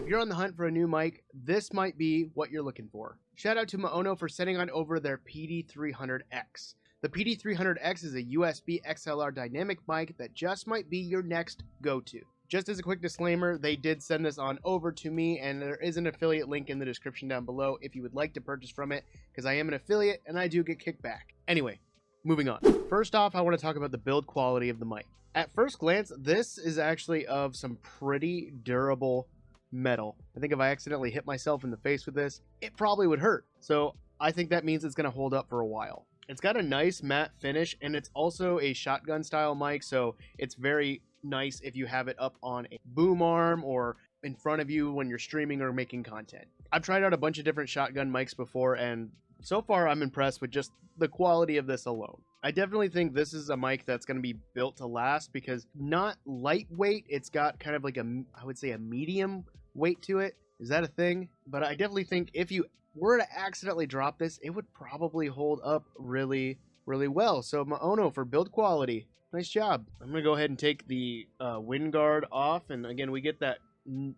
If you're on the hunt for a new mic, this might be what you're looking for. Shout out to Maono for sending on over their PD300X. The PD300X is a USB XLR dynamic mic that just might be your next go-to. Just as a quick disclaimer, they did send this on over to me, and there is an affiliate link in the description down below if you would like to purchase from it, because I am an affiliate and I do get kickback. Anyway, moving on. First off, I want to talk about the build quality of the mic. At first glance, this is actually of some pretty durable metal. I think if I accidentally hit myself in the face with this, it probably would hurt. So I think that means it's going to hold up for a while. It's got a nice matte finish, and it's also a shotgun style mic, so it's very nice if you have it up on a boom arm or in front of you when you're streaming or making content. I've tried out a bunch of different shotgun mics before, and so far I'm impressed with just the quality of this alone. I definitely think this is a mic that's going to be built to last, because not lightweight, it's got kind of like I would say a medium weight to it. Is that a thing? But I definitely think if you were to accidentally drop this, it would probably hold up really well. So Maono, for build quality, nice job. I'm gonna go ahead and take the wind guard off, and again we get that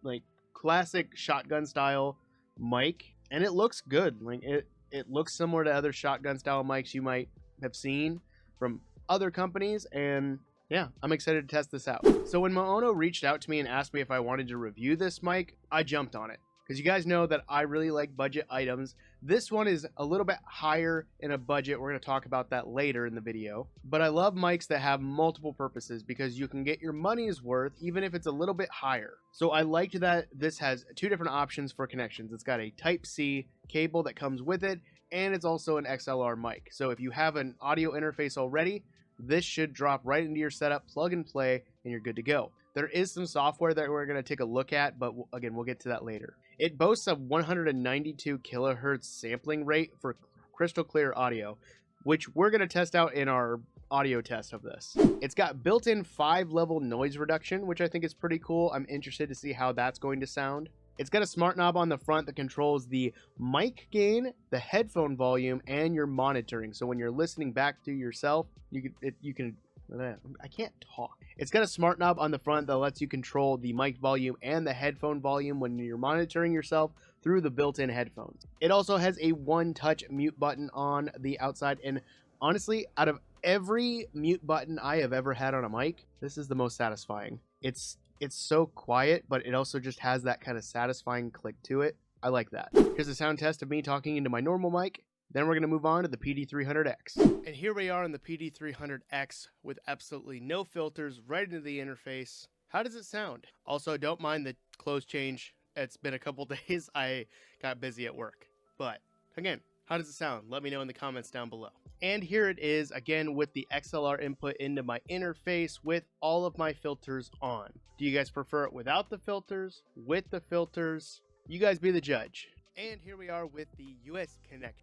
like classic shotgun style mic, and it looks good. Like it looks similar to other shotgun style mics you might have seen from other companies, and yeah, I'm excited to test this out. So when Maono reached out to me and asked me if I wanted to review this mic, I jumped on it. Because you guys know that I really like budget items. This one is a little bit higher in a budget. We're going to talk about that later in the video. But I love mics that have multiple purposes, because you can get your money's worth even if it's a little bit higher. So I liked that this has two different options for connections. It's got a Type-C cable that comes with it, and it's also an XLR mic. So if you have an audio interface already, this should drop right into your setup, plug and play, and you're good to go. There is some software that we're going to take a look at, but again, we'll get to that later. It boasts a 192 kilohertz sampling rate for crystal clear audio, which we're going to test out in our audio test of this. It's got built-in 5-level noise reduction, which I think is pretty cool. I'm interested to see how that's going to sound. It's got a smart knob on the front that controls the mic gain, the headphone volume, and your monitoring. So when you're listening back to yourself, I can't talk. It's got a smart knob on the front that lets you control the mic volume and the headphone volume when you're monitoring yourself through the built-in headphones. It also has a one-touch mute button on the outside, and honestly, out of every mute button I have ever had on a mic, this is the most satisfying. It's so quiet, but it also just has that kind of satisfying click to it. I like that. Here's a sound test of me talking into my normal mic. Then we're going to move on to the PD300X. And here we are on the PD300X with absolutely no filters right into the interface. How does it sound? Also, don't mind the clothes change. It's been a couple days. I got busy at work. But again, how does it sound? Let me know in the comments down below. And here it is again with the XLR input into my interface with all of my filters on. Do you guys prefer it without the filters? With the filters? You guys be the judge. And here we are with the US connect.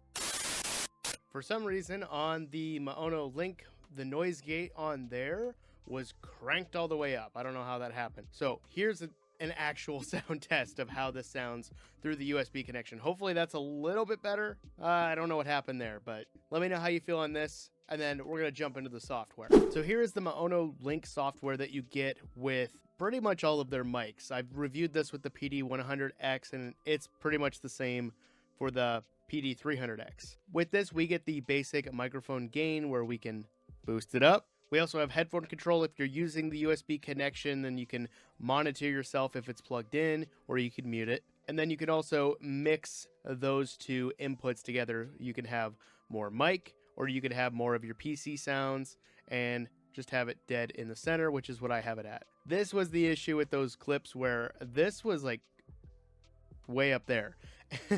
For some reason on the Maono link, the noise gate on there was cranked all the way up. I don't know how that happened. So here's an actual sound test of how this sounds through the USB connection. Hopefully that's a little bit better. I don't know what happened there, but let me know how you feel on this, and then we're going to jump into the software. So here is the Maono Link software that you get with pretty much all of their mics. I've reviewed this with the PD100X, and it's pretty much the same for the PD300X. With this, we get the basic microphone gain where we can boost it up. We also have headphone control. If you're using the USB connection, then you can monitor yourself if it's plugged in, or you can mute it. And then you can also mix those two inputs together. You can have more mic, or you could have more of your PC sounds and just have it dead in the center, which is what I have it at. This was the issue with those clips where this was like way up there.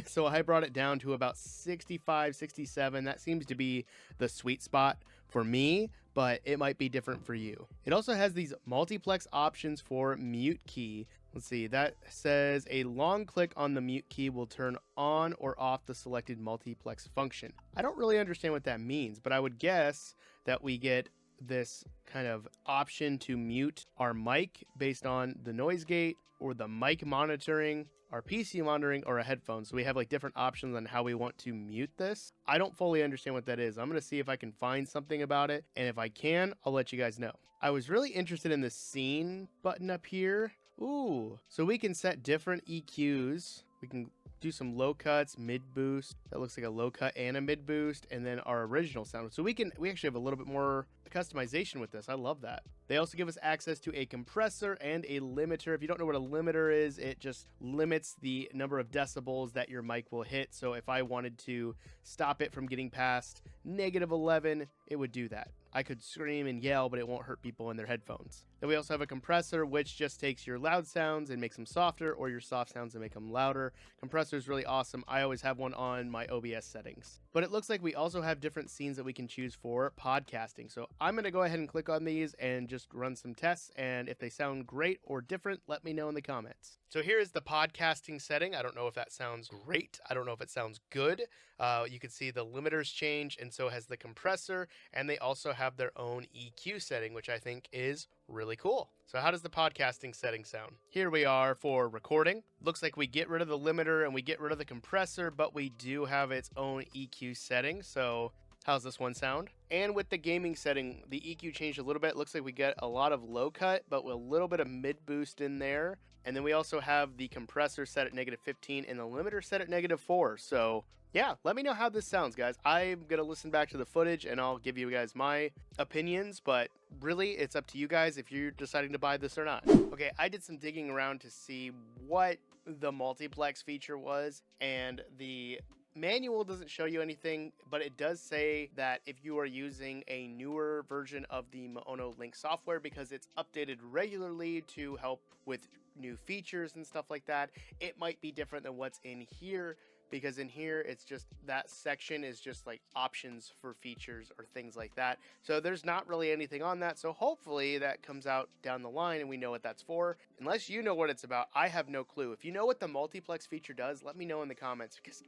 So I brought it down to about 65, 67. That seems to be the sweet spot for me, but it might be different for you. It also has these multiplex options for mute key. Let's see, that says a long click on the mute key will turn on or off the selected multiplex function. I don't really understand what that means, but I would guess that we get this kind of option to mute our mic based on the noise gate or the mic monitoring, our PC monitoring, or a headphone. So we have like different options on how we want to mute this. I don't fully understand what that is. I'm going to see if I can find something about it. And if I can, I'll let you guys know. I was really interested in the scene button up here. Ooh, so we can set different EQs. We can do some low cuts, mid boost. That looks like a low cut and a mid boost, and then our original sound. So we actually have a little bit more customization with this. I love that. They also give us access to a compressor and a limiter. If you don't know what a limiter is, it just limits the number of decibels that your mic will hit. So if I wanted to stop it from getting past -11, it would do that. I could scream and yell, but it won't hurt people in their headphones. Then we also have a compressor, which just takes your loud sounds and makes them softer, or your soft sounds and make them louder. Compressor is really awesome. I always have one on my OBS settings. But it looks like we also have different scenes that we can choose for podcasting. So I'm going to go ahead and click on these and just run some tests. And if they sound great or different, let me know in the comments. So here is the podcasting setting. I don't know if that sounds great. I don't know if it sounds good. You can see the limiters change, and so has the compressor. And they also have their own EQ setting, which I think is really cool. So how does the podcasting setting sound? Here we are for recording. Looks like we get rid of the limiter and we get rid of the compressor, but we do have its own EQ setting. So how's this one sound? And with the gaming setting, the EQ changed a little bit. Looks like we get a lot of low cut, but with a little bit of mid boost in there. And then we also have the compressor set at -15 and the limiter set at -4. So yeah, let me know how this sounds, guys. I'm going to listen back to the footage and I'll give you guys my opinions, but really it's up to you guys if you're deciding to buy this or not. Okay, I did some digging around to see what the multiplex feature was, and the manual doesn't show you anything, but it does say that if you are using a newer version of the Maono Link software, because it's updated regularly to help with new features and stuff like that, it might be different than what's in here. Because in here, it's just that section is just like options for features or things like that. So there's not really anything on that. So hopefully that comes out down the line and we know what that's for. Unless you know what it's about, I have no clue. If you know what the multiplex feature does, let me know in the comments, because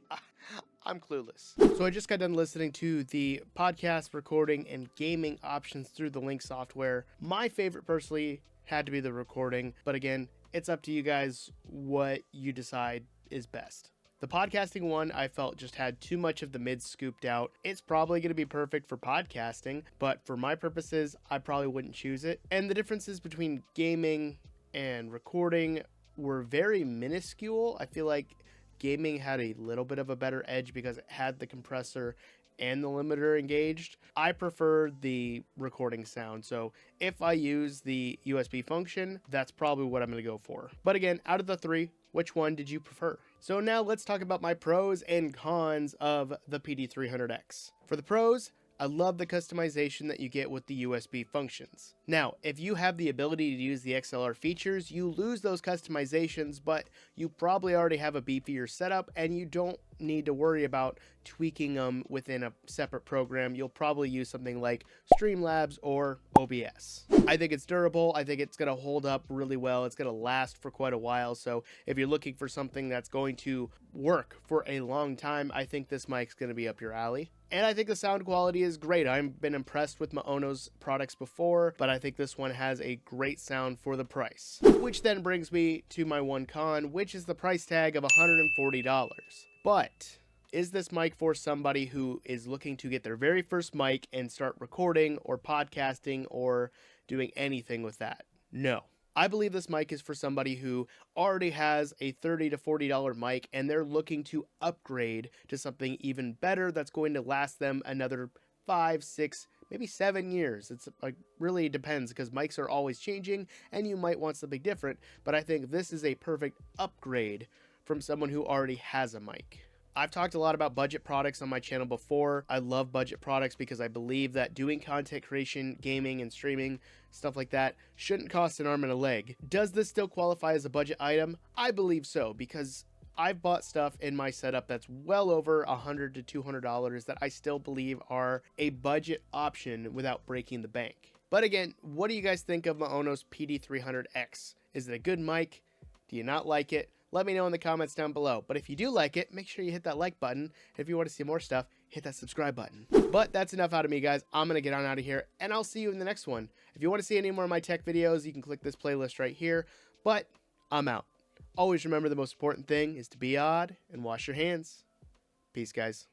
I'm clueless. So I just got done listening to the podcast recording and gaming options through the Link software. My favorite personally had to be the recording. But again, it's up to you guys what you decide is best. The podcasting one I felt just had too much of the mids scooped out. It's probably going to be perfect for podcasting, but for my purposes, I probably wouldn't choose it. And the differences between gaming and recording were very minuscule. I feel like gaming had a little bit of a better edge because it had the compressor and the limiter engaged. I prefer the recording sound, so if I use the USB function, that's probably what I'm going to go for. But again, out of the three, which one did you prefer? So now let's talk about my pros and cons of the PD300X. For the pros, I love the customization that you get with the USB functions. Now, if you have the ability to use the XLR features, you lose those customizations, but you probably already have a beefier setup and you don't need to worry about tweaking them within a separate program. You'll probably use something like Streamlabs or OBS. I think it's durable. I think it's going to hold up really well. It's going to last for quite a while. So if you're looking for something that's going to work for a long time, I think this mic's going to be up your alley. And I think the sound quality is great. I've been impressed with Maono's products before, but I think this one has a great sound for the price. Which then brings me to my one con, which is the price tag of $140. But is this mic for somebody who is looking to get their very first mic and start recording or podcasting or doing anything with that? No. I believe this mic is for somebody who already has a $30 to $40 mic and they're looking to upgrade to something even better that's going to last them another 5, 6, maybe 7 years. It's like really depends, because mics are always changing and you might want something different, but I think this is a perfect upgrade from someone who already has a mic. I've talked a lot about budget products on my channel before. I love budget products because I believe that doing content creation, gaming, and streaming, stuff like that, shouldn't cost an arm and a leg. Does this still qualify as a budget item? I believe so, because I've bought stuff in my setup that's well over $100 to $200 that I still believe are a budget option without breaking the bank. But again, what do you guys think of Maono's PD300X? Is it a good mic? Do you not like it? Let me know in the comments down below. But if you do like it, make sure you hit that like button. If you want to see more stuff, hit that subscribe button. But that's enough out of me, guys. I'm going to get on out of here, and I'll see you in the next one. If you want to see any more of my tech videos, you can click this playlist right here. But I'm out. Always remember, the most important thing is to be odd and wash your hands. Peace, guys.